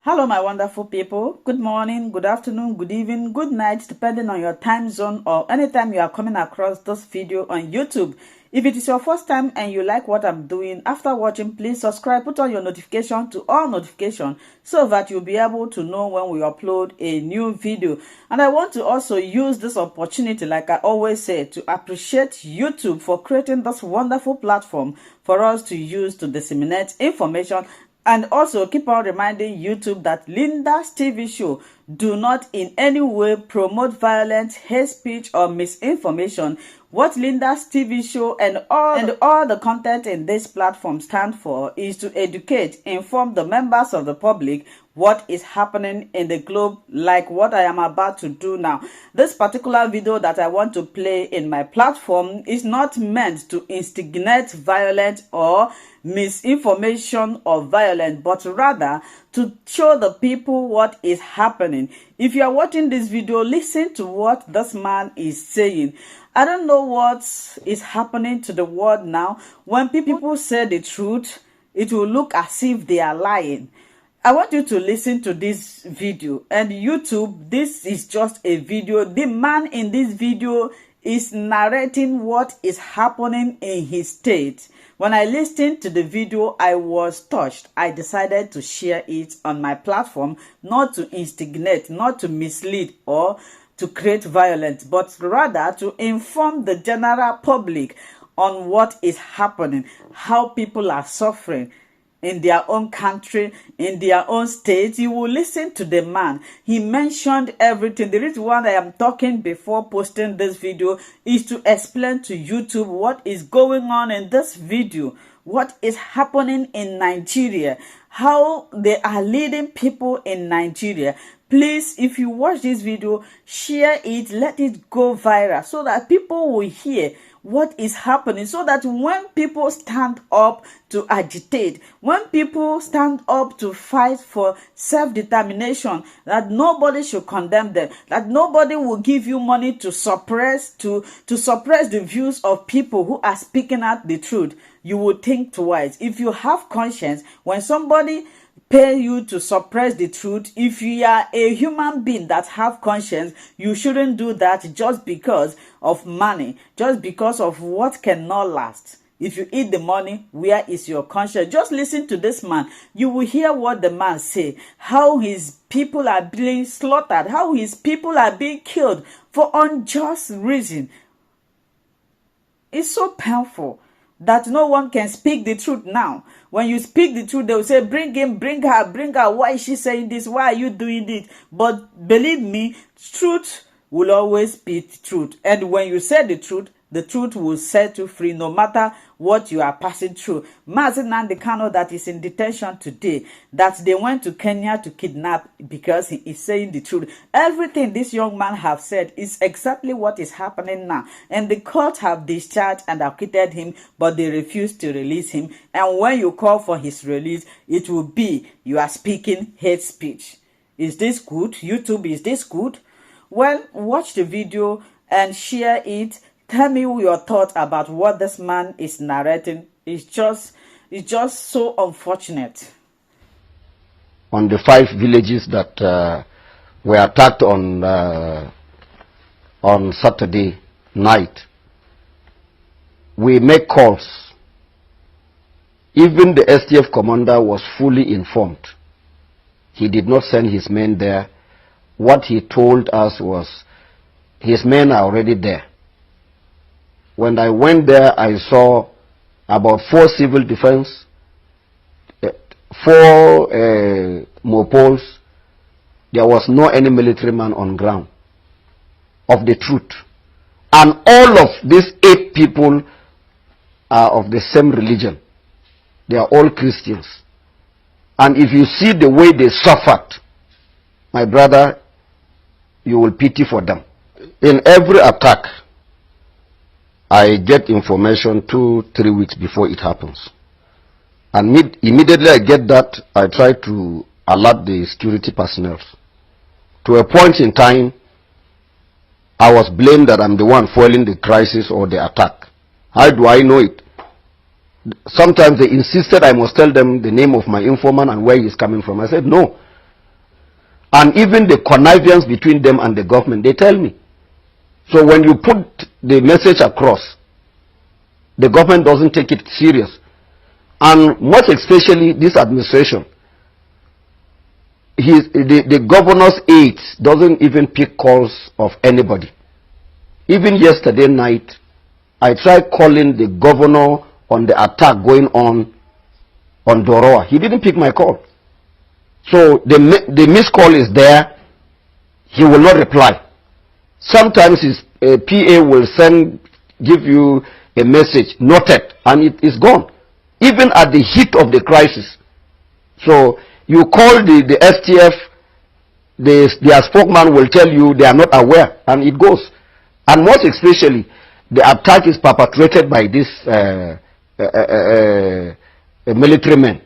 Hello, my wonderful people. Good morning, good afternoon, good evening, good night, depending on your time zone or anytime you are coming across this video on YouTube. If it is your first time and you like what I'm doing, after watching, please subscribe, put on your notification to all notifications so that you'll be able to know when we upload a new video. And I want to also use this opportunity, like I always say, to appreciate YouTube for creating this wonderful platform for us to use to disseminate information. And also keep on reminding YouTube that Linda's TV show do not in any way promote violence, hate speech, or misinformation. What Linda's TV show and all the content in this platform stand for is to educate, inform the members of the public what is happening in the globe, like what I am about to do now. This particular video that I want to play in my platform is not meant to instigate violence or misinformation or violence, but rather to show the people what is happening. If you are watching this video, listen to what this man is saying. I don't know what is happening to the world now. When people say the truth, it will look as if they are lying. I want you to listen to this video. And YouTube, this is just a video. The man in this video is narrating what is happening in his state. When I listened to the video, I was touched. I decided to share it on my platform, not to instigate, not to mislead or to create violence, but rather to inform the general public on what is happening, how people are suffering in their own country, in their own state. You will listen to the man. He mentioned everything. The reason why I am talking before posting this video is to explain to YouTube what is going on in this video, what is happening in Nigeria, how they are leading people in Nigeria. Please, if you watch this video, share it, let it go viral so that people will hear what is happening, so that when people stand up to agitate, when people stand up to fight for self-determination, that nobody should condemn them, that nobody will give you money to suppress the views of people who are speaking out the truth. You will think twice. If you have conscience, when somebody pay you to suppress the truth, if you are a human being that have conscience, you shouldn't do that just because of money, just because of what cannot last. If you eat the money, where is your conscience? Just listen to this man. You will hear what the man say, how his people are being slaughtered, how his people are being killed for unjust reason. It's so painful that no one can speak the truth now. When you speak the truth, they will say, bring him, bring her. Why is she saying this? Why are you doing this? But believe me, truth will always be truth. And when you say the truth will set you free no matter what you are passing through. Nnamdi KANU that is in detention today, that they went to Kenya to kidnap because he is saying the truth. Everything this young man have said is exactly what is happening now. And the court have discharged and acquitted him, but they refuse to release him. And when you call for his release, it will be you are speaking hate speech. Is this good? YouTube, is this good? Well, watch the video and share it. Tell me your thoughts about what this man is narrating. It's just so unfortunate. On the 5 villages that were attacked on Saturday night, we make calls. Even the STF commander was fully informed. He did not send his men there. What he told us was his men are already there. When I went there, I saw about 4 civil defense, 4 mopols. There was no any military man on ground of the truth. And all of these 8 people are of the same religion. They are all Christians. And if you see the way they suffered, my brother, you will pity for them. In every attack, I get information 2-3 weeks before it happens. And immediately I get that, I try to alert the security personnel. To a point in time, I was blamed that I'm the one fueling the crisis or the attack. How do I know it? Sometimes they insisted I must tell them the name of my informant and where he's coming from. I said, no. and even the connivance between them and the government, they tell me. So when you put the message across, the government doesn't take it serious. And most especially this administration, the governor's aides doesn't even pick calls of anybody. Even yesterday night, I tried calling the governor on the attack going on Doroa. He didn't pick my call. So the missed call is there. He will not reply. Sometimes his PA will give you a message, noted, and it is gone. Even at the heat of the crisis. So you call the STF, their spokesman will tell you they are not aware, and it goes. And most especially, the attack is perpetrated by these military men.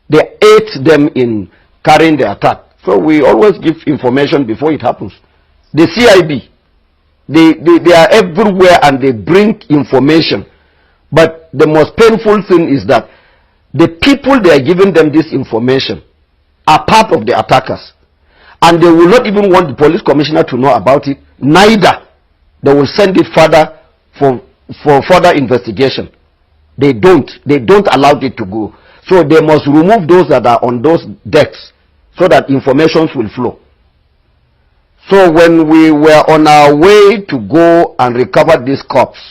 They aid them in carrying the attack. So we always give information before it happens. The CIB, they are everywhere and they bring information. But the most painful thing is that the people they are giving them this information are part of the attackers. And they will not even want the police commissioner to know about it. Neither. They will send it further for further investigation. They don't allow it to go. So they must remove those that are on those decks so that information will flow. So when we were on our way to go and recover these corpses,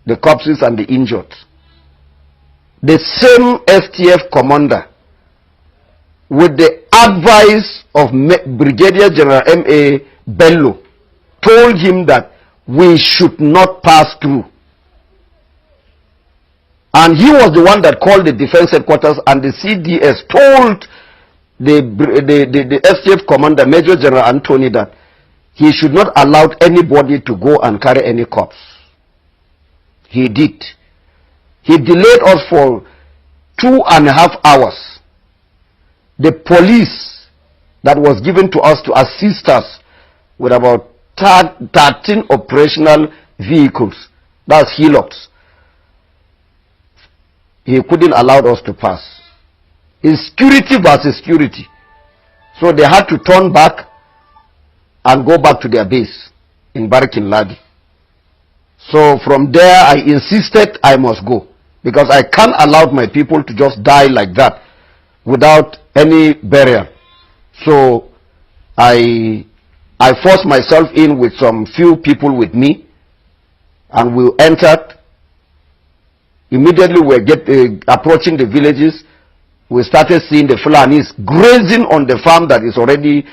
the corpses and the injured, the same STF commander, with the advice of Brigadier General M.A. Bello, told him that we should not pass through. And he was the one that called the defense headquarters, and the CDS told the STF commander, Major General Anthony, that he should not allow anybody to go and carry any corpse. He did. He delayed us for 2.5 hours. The police that was given to us to assist us with about 13 operational vehicles, that's Hilux, he couldn't allow us to pass. It's security versus security. So they had to turn back and go back to their base in Barikin Ladi. So from there I insisted I must go, because I can't allow my people to just die like that without any burial. So I forced myself in with some few people with me, and we entered. Immediately we were approaching the villages. We started seeing the Fulanis grazing on the farm that is already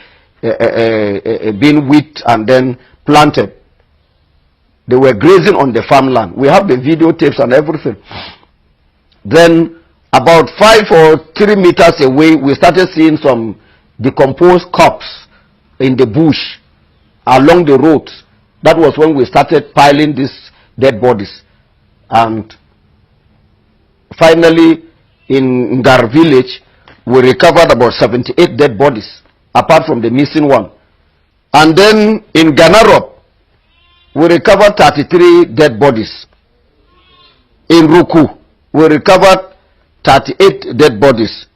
been wheat and then planted. They were grazing on the farmland. We have the videotapes and everything. Then about 5 or 3 meters away, we started seeing some decomposed corpses in the bush along the roads. That was when we started piling these dead bodies. And finally, in Ngar village, we recovered about 78 dead bodies, apart from the missing one. And then in Ganarop, we recovered 33 dead bodies. In Ruku, we recovered 38 dead bodies.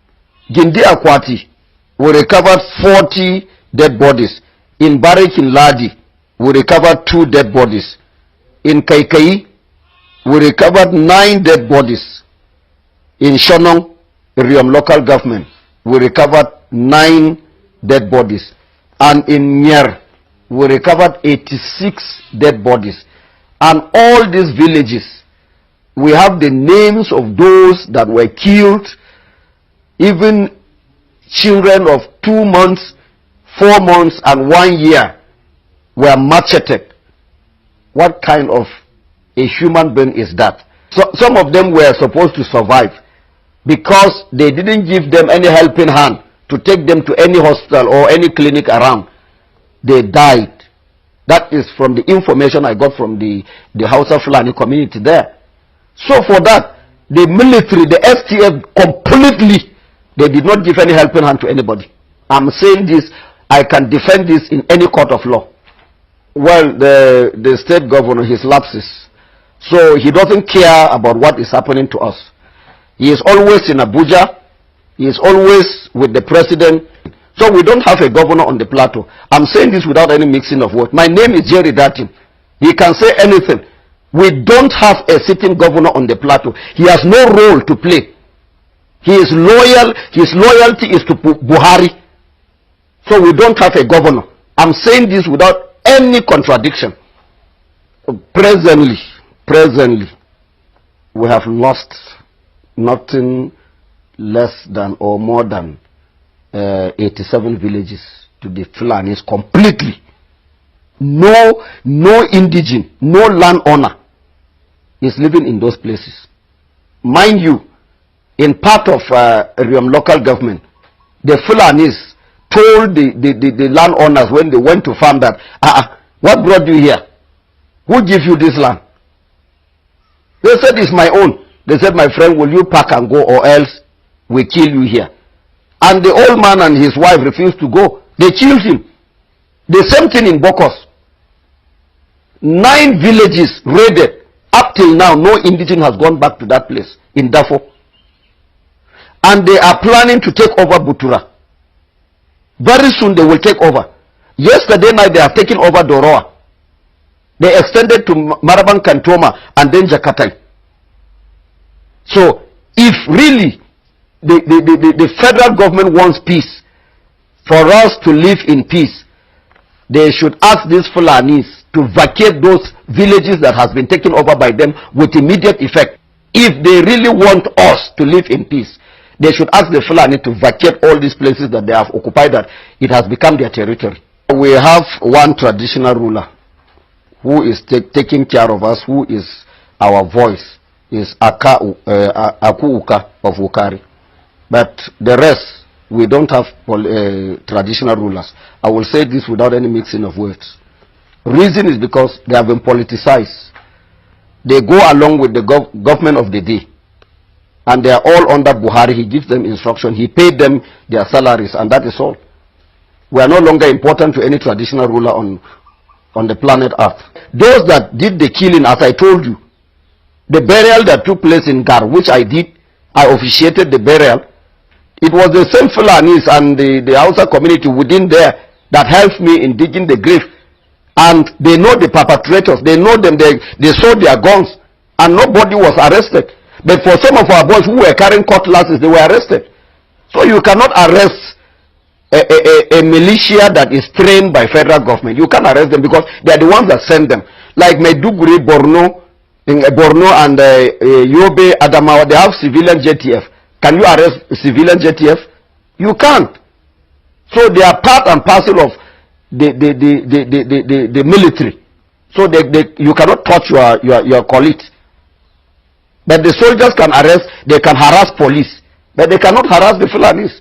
Gindi Akwati, we recovered 40 dead bodies. In Barikin Ladi, we recovered 2 dead bodies. In Kaikai, we recovered 9 dead bodies. In Shonong, Riom local government, we recovered 9 dead bodies. And in Nyer, we recovered 86 dead bodies. And all these villages, we have the names of those that were killed. Even children of 2 months, 4 months, and 1 year were macheted. What kind of a human being is that? So, some of them were supposed to survive, because they didn't give them any helping hand to take them to any hospital or any clinic around. They died. That is from the information I got from the Hausa Fulani community there. So for that, the military, the STF completely, they did not give any helping hand to anybody. I'm saying this, I can defend this in any court of law. Well, the state governor, his lapses. So he doesn't care about what is happening to us. He is always in Abuja. He is always with the president. So we don't have a governor on the plateau. I'm saying this without any mixing of words. My name is Jerry Datin. He can say anything. We don't have a sitting governor on the plateau. He has no role to play. He is loyal. His loyalty is to Buhari. So we don't have a governor. I'm saying this without any contradiction. Presently, we have lost nothing less than or more than 87 villages to the Fulanis completely. No indigene, no landowner is living in those places. Mind you, in part of Riom local government, the Fulanis told the landowners when they went to farm that, what brought you here? Who gave you this land? They said, it's my own. They said, my friend, will you pack and go or else we kill you here? And the old man and his wife refused to go. They killed him. The same thing in Bokos. 9 villages raided. Up till now, no indigene has gone back to that place in Darfur. And they are planning to take over Butura. Very soon they will take over. Yesterday night they have taken over Doroa. They extended to Maraban Kantoma and then Jakatai. So if really the federal government wants peace, for us to live in peace, they should ask these Fulanis to vacate those villages that has been taken over by them with immediate effect. If they really want us to live in peace, they should ask the Fulani to vacate all these places that they have occupied, that it has become their territory. We have one traditional ruler who is taking care of us, who is our voice, is Akuuka of Ukari. But the rest, we don't have traditional rulers. I will say this without any mixing of words. Reason is because they have been politicized. They go along with the government of the day. And they are all under Buhari. He gives them instruction. He paid them their salaries, and that is all. We are no longer important to any traditional ruler on the planet Earth. Those that did the killing, as I told you, the burial that took place in Gar, which I did, I officiated the burial. It was the same Fulanis and the Hausa community within there that helped me in digging the grave. And they know the perpetrators. They know them. They saw their guns. And nobody was arrested. But for some of our boys who were carrying cutlasses, they were arrested. So you cannot arrest a militia that is trained by federal government. You can't arrest them because they are the ones that send them. Like Maiduguri, Borno and Yobe, Adamawa, they have civilian JTF. Can you arrest civilian JTF? You can't. So they are part and parcel of the military. So you cannot touch your colleagues. But the soldiers can arrest, they can harass police, but they cannot harass the Fulanis.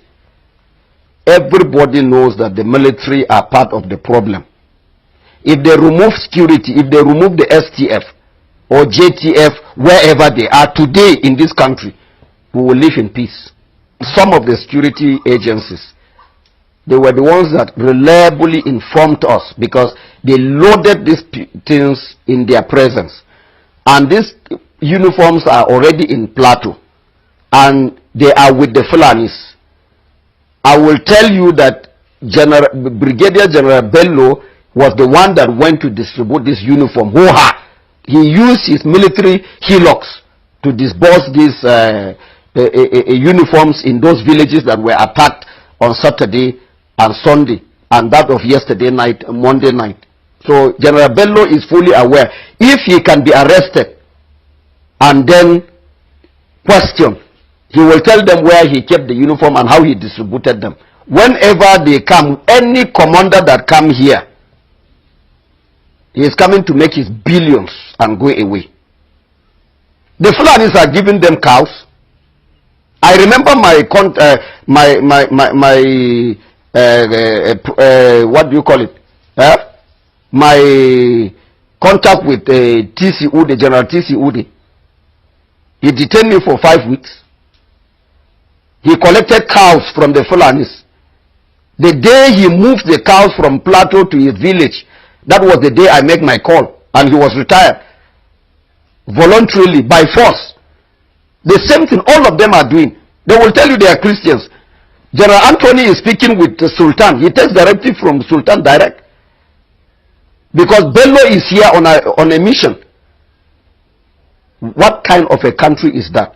Everybody knows that the military are part of the problem. If they remove security, if they remove the STF or JTF, wherever they are today in this country, we will live in peace. Some of the security agencies, they were the ones that reliably informed us because they loaded these things in their presence. And these uniforms are already in Plateau and they are with the Fulanis. I will tell you that Brigadier General Bello was the one that went to distribute this uniform. He used his military hillocks to disburse these uniforms in those villages that were attacked on Saturday and Sunday, and that of yesterday night, Monday night. So General Bello is fully aware. If he can be arrested and then questioned, he will tell them where he kept the uniform and how he distributed them. Whenever they come, any commander that come here, he is coming to make his billions and go away. The Fulanis are giving them cows. I remember what do you call it? My contact with TC Ude, General TC Ude. He detained me for 5 weeks. He collected cows from the Fulanis. The day he moved the cows from Plateau to his village, that was the day I made my call, and he was retired. Voluntarily, by force. The same thing all of them are doing. They will tell you they are Christians. General Anthony is speaking with the Sultan. He takes directive from Sultan direct. Because Bello is here on a mission. What kind of a country is that?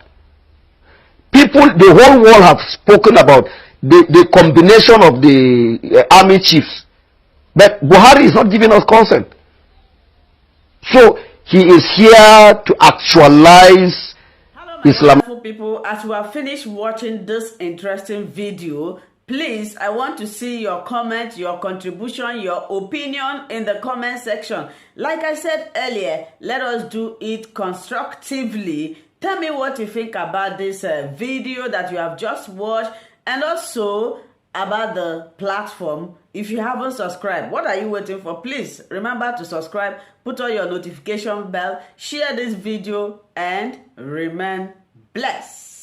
People, the whole world have spoken about the combination of the army chiefs. But Buhari is not giving us consent. So he is here to actualize Islam. Hello, people. As we have finished watching this interesting video, please, I want to see your comment, your contribution, your opinion in the comment section. Like I said earlier, let us do it constructively. Tell me what you think about this video that you have just watched, and also about the platform. If you haven't subscribed, what are you waiting for? Please remember to subscribe, put on your notification bell, share this video, and remain blessed.